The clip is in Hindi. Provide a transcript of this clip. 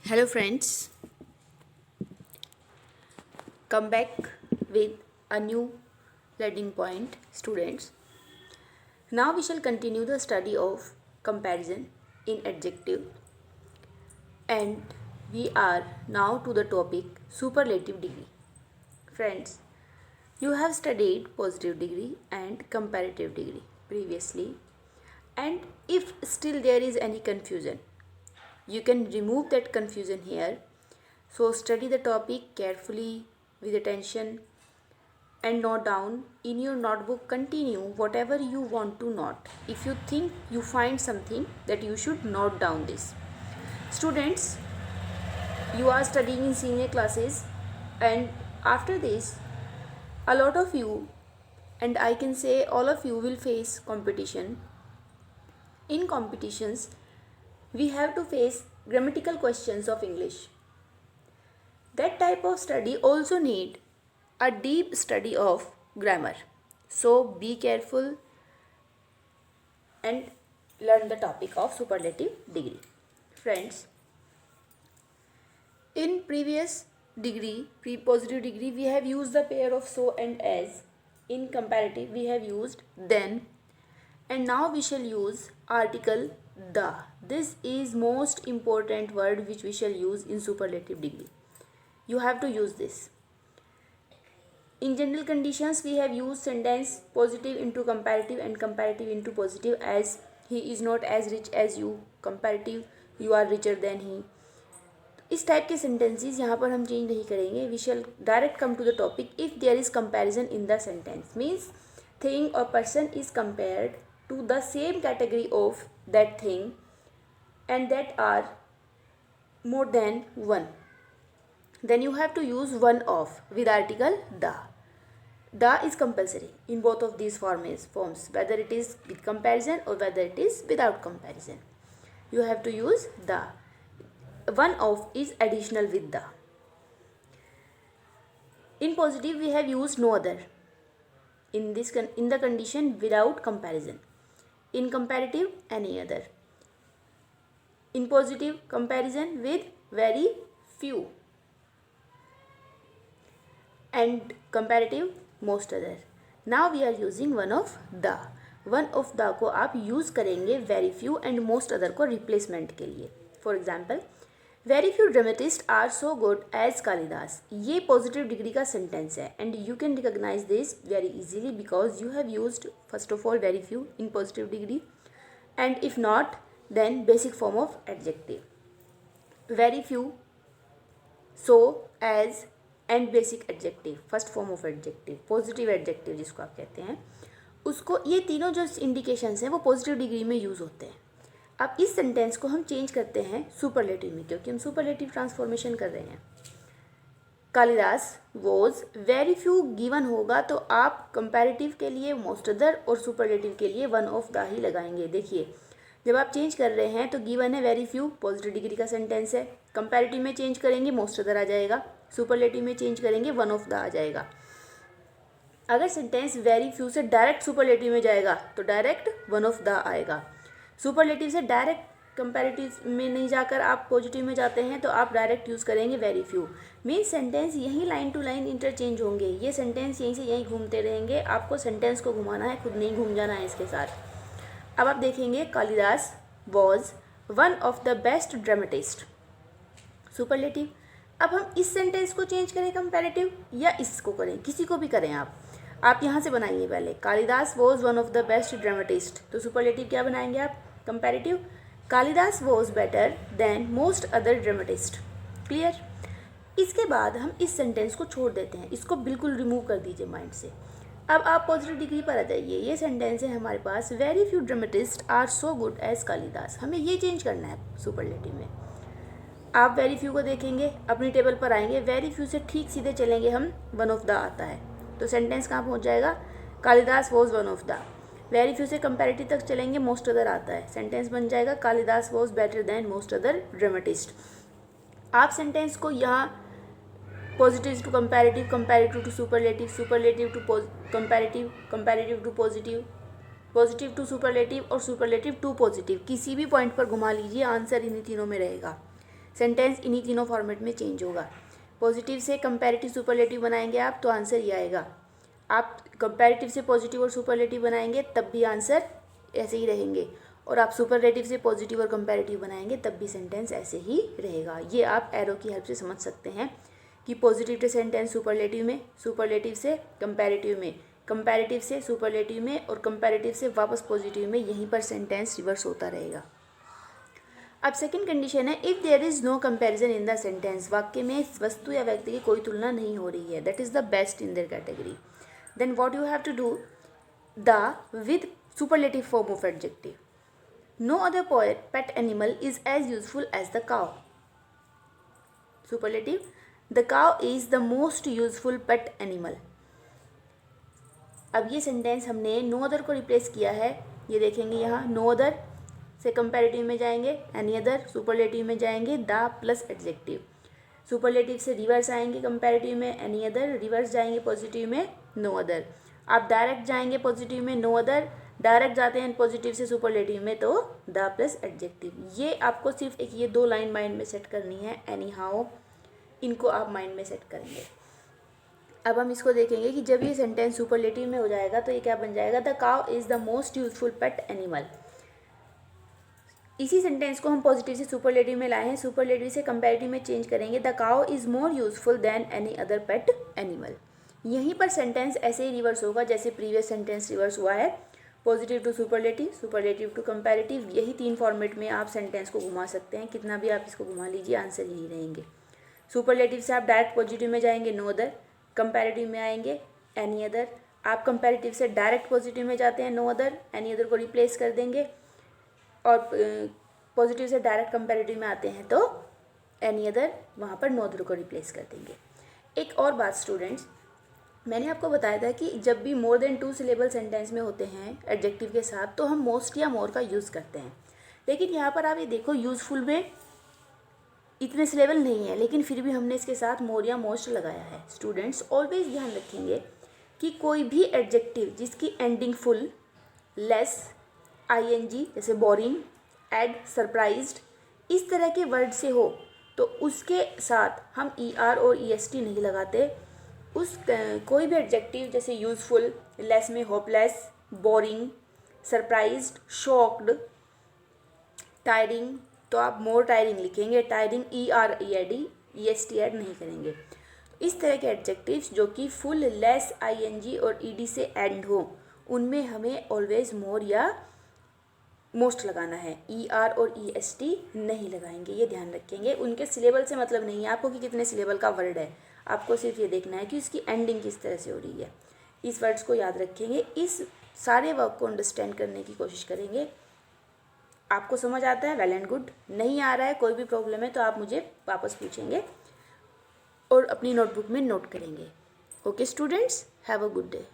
Hello, friends. Come back with a new learning point, students. Now we shall continue the study of comparison in adjective, and we are now to the topic superlative degree. Friends, you have studied positive degree and comparative degree previously, and if still there is any confusion, you can remove that confusion here. So study the topic carefully with attention and note down in your notebook. Continue whatever you want to note. If you think you find something, that you should note down this. Students, you are studying in senior classes, and after this a lot of you, and I can say all of you, will face competition. In competitions we have to face grammatical questions of English. That type of study also need a deep study of grammar. So be careful and learn the topic of superlative degree. Friends, in previous degree, pre-positive degree, we have used the pair of so and as. In comparative we have used then, and now we shall use article the. This is most important word which we shall use in superlative degree. You have to use this. In general conditions we have used sentence positive into comparative and comparative into positive, as he is not as rich as you, comparative you are richer than he. इस टाइप के सेंटेंसेस यहाँ पर हम चेंज नहीं करेंगे. We shall direct come to the topic. If there is comparison in the sentence means thing और person is compared to the same category of that thing and that are more than one, then you have to use one of with article the. The is compulsory in both of these forms, whether it is with comparison or whether it is without comparison. You have to use the. One of is additional with the. In positive we have used no other in the condition without comparison. In comparative, any other. In positive, comparison with very few, and comparative, most other. Now we are using one of the. One of the को आप यूज़ करेंगे very few and most other को replacement के लिए. For example, very few dramatists are so good as Kalidas. ये positive degree का sentence है, and you can recognize this very easily because you have used first of all very few in positive degree, and if not, then basic form of adjective. Very few, so, as and basic adjective, first form of adjective, positive adjective जिसको आप कहते हैं, उसको ये तीनों जो इंडिकेशंस हैं वो पॉजिटिव डिग्री में यूज़ होते हैं. अब इस सेंटेंस को हम चेंज करते हैं सुपरलेटिव में, क्योंकि हम सुपरलेटिव ट्रांसफॉर्मेशन कर रहे हैं. Kalidas was very few given होगा तो आप कंपैरेटिव के लिए मोस्ट अदर और सुपरलेटिव के लिए वन ऑफ द ही लगाएंगे. देखिए, जब आप चेंज कर रहे हैं तो गिवन है वेरी फ्यू, पॉजिटिव डिग्री का सेंटेंस है. कंपैरेटिव में चेंज करेंगे मोस्ट अदर आ जाएगा, सुपरलेटिव में चेंज करेंगे वन ऑफ द आ जाएगा. अगर सेंटेंस वेरी फ्यू से डायरेक्ट सुपरलेटिव में जाएगा तो डायरेक्ट वन ऑफ द आएगा. सुपरलेटिव से डायरेक्ट कंपैरेटिव में नहीं जाकर आप पॉजिटिव में जाते हैं तो आप डायरेक्ट यूज़ करेंगे वेरी फ्यू. मीन्स सेंटेंस यहीं लाइन टू लाइन इंटरचेंज होंगे. ये सेंटेंस यहीं से यहीं घूमते रहेंगे. आपको सेंटेंस को घुमाना है, खुद नहीं घूम जाना है इसके साथ. अब आप देखेंगे Kalidas was one of the best dramatist, superlative. अब हम इस सेंटेंस को चेंज करें कंपैरेटिव या इसको करें, किसी को भी करें आप यहाँ से बनाइए. पहले Kalidas was one of the best dramatist, तो सुपरलेटिव क्या बनाएंगे आप, comparative. Kalidas was better than most other dramatist. Clear. इसके बाद हम इस सेंटेंस को छोड़ देते हैं, इसको बिल्कुल रिमूव कर दीजिए माइंड से. अब आप पॉजिटिव डिग्री पर आ जाइए. ये सेंटेंस है हमारे पास, very few dramatist are so good as Kalidas. हमें ये चेंज करना है सुपरलेटिव में. आप वेरी फ्यू को देखेंगे, अपनी टेबल पर आएंगे, वेरी फ्यू से ठीक सीधे चलेंगे हम, वन ऑफ द आता है तो सेंटेंस कहाँ पहुँच जाएगा, Kalidas was one of the. Very few से कंपैरेटिव तक चलेंगे, मोस्ट अदर आता है, सेंटेंस बन जाएगा Kalidas was better than most other dramatist. आप सेंटेंस को यहाँ positive to comparative, comparative to superlative, superlative to comparative, comparative to positive, positive to superlative और सुपरलेटिव टू पॉजिटिव, किसी भी पॉइंट पर घुमा लीजिए, आंसर इन्हीं तीनों में रहेगा. सेंटेंस इन्हीं तीनों फॉर्मेट में चेंज होगा। पॉजिटिव से कंपैरेटिव सुपरलेटिव बनाएंगे आप तो आंसर ये आएगा। आप कंपैरेटिव से पॉजिटिव और सुपरलेटिव बनाएंगे तब भी आंसर ऐसे ही रहेंगे, और आप सुपरलेटिव से पॉजिटिव और कंपैरेटिव बनाएंगे तब भी सेंटेंस ऐसे ही रहेगा। ये आप एरो की हेल्प से समझ सकते हैं कि पॉजिटिव से सेंटेंस सुपरलेटिव में, सुपरलेटिव से कंपैरेटिव में, कंपैरेटिव से सुपरलेटिव में, और कंपैरेटिव से वापस पॉजिटिव में, यहीं पर सेंटेंस रिवर्स होता रहेगा। अब सेकंड कंडीशन है, if there is no comparison in the sentence, वाक्य में वस्तु या व्यक्ति की कोई तुलना नहीं हो रही है, that is the best in their category, then what you have to do, the with superlative form of adjective. No other pet animal is as useful as the cow. Superlative, the cow is the most useful pet animal. अब ये सेंटेंस हमने नो अदर को रिप्लेस किया है, ये देखेंगे यहाँ नो अदर से कंपैरेटिव में जाएंगे एनी अदर, सुपरलेटिव में जाएंगे द प्लस एडजेक्टिव, सुपरलेटिव से रिवर्स आएंगे कंपैरेटिव में एनी अदर, रिवर्स जाएंगे पॉजिटिव में नो अदर। आप डायरेक्ट जाएंगे पॉजिटिव में नो अदर, डायरेक्ट जाते हैं पॉजिटिव से सुपरलेटिव में तो द प्लस एडजेक्टिव। ये आपको सिर्फ एक ये 2 लाइन माइंड में सेट करनी है, एनी हाउ इनको आप माइंड में सेट करेंगे। अब हम इसको देखेंगे कि जब ये सेंटेंस सुपरलेटिव में हो जाएगा तो ये क्या बन जाएगा, the cow is the most useful pet animal. इसी सेंटेंस को हम पॉजिटिव से सुपरलेटिव में लाए हैं, सुपरलेटिव से कंपैरेटिव में चेंज करेंगे, the cow is more useful than any other pet animal. यहीं पर सेंटेंस ऐसे ही रिवर्स होगा जैसे प्रीवियस सेंटेंस रिवर्स हुआ है, positive to superlative, superlative to comparative. यही 3 फॉर्मेट में आप सेंटेंस को घुमा सकते हैं, कितना भी आप इसको घुमा लीजिए आंसर यही रहेंगे। सुपरलेटिव से आप डायरेक्ट पॉजिटिव में जाएंगे नो अदर, कंपैरेटिव में आएंगे एनी अदर। आप कंपैरेटिव से डायरेक्ट पॉजिटिव में जाते हैं नो अदर, एनी अदर को रिप्लेस कर देंगे, और पॉजिटिव से डायरेक्ट कंपैरेटिव में आते हैं तो एनी अदर, वहाँ पर नो अदर को रिप्लेस कर देंगे। एक और बात स्टूडेंट्स, मैंने आपको बताया था कि जब भी मोर देन 2 सिलेबल सेंटेंस में होते हैं एडजेक्टिव के साथ तो हम मोस्ट या मोर का यूज़ करते हैं, लेकिन यहाँ पर आप ये देखो यूज़फुल में इतने सिलेबल नहीं है, लेकिन फिर भी हमने इसके साथ मोर या मोस्ट लगाया है। स्टूडेंट्स ऑलवेज ध्यान रखेंगे कि कोई भी एडजेक्टिव जिसकी एंडिंग फुल, लेस, आईएनजी जैसे बोरिंग, एड, सरप्राइज्ड इस तरह के वर्ड से हो तो उसके साथ हम ER और EST नहीं लगाते। उस कोई भी एडजेक्टिव जैसे यूज़फुल, लेस में hopeless, boring, surprised, shocked, tiring तो आप मोर टायरिंग लिखेंगे, tiring ER ED EST add नहीं करेंगे। इस तरह के एडजेक्टिव्स जो कि फुल, लेस, ING और ED से एंड हो उनमें हमें ऑलवेज मोर या मोस्ट लगाना है, ER और EST नहीं लगाएंगे, ये ध्यान रखेंगे। उनके सिलेबल से मतलब नहीं है आपको कि कितने सिलेबल का वर्ड है, आपको सिर्फ ये देखना है कि उसकी एंडिंग किस तरह से हो रही है। इस वर्ड्स को याद रखेंगे, इस सारे वर्क को अंडरस्टैंड करने की कोशिश करेंगे। आपको समझ आता है वेल एंड गुड, नहीं आ रहा है कोई भी प्रॉब्लम है तो आप मुझे वापस पूछेंगे और अपनी नोटबुक में नोट करेंगे। Okay students, have a good day.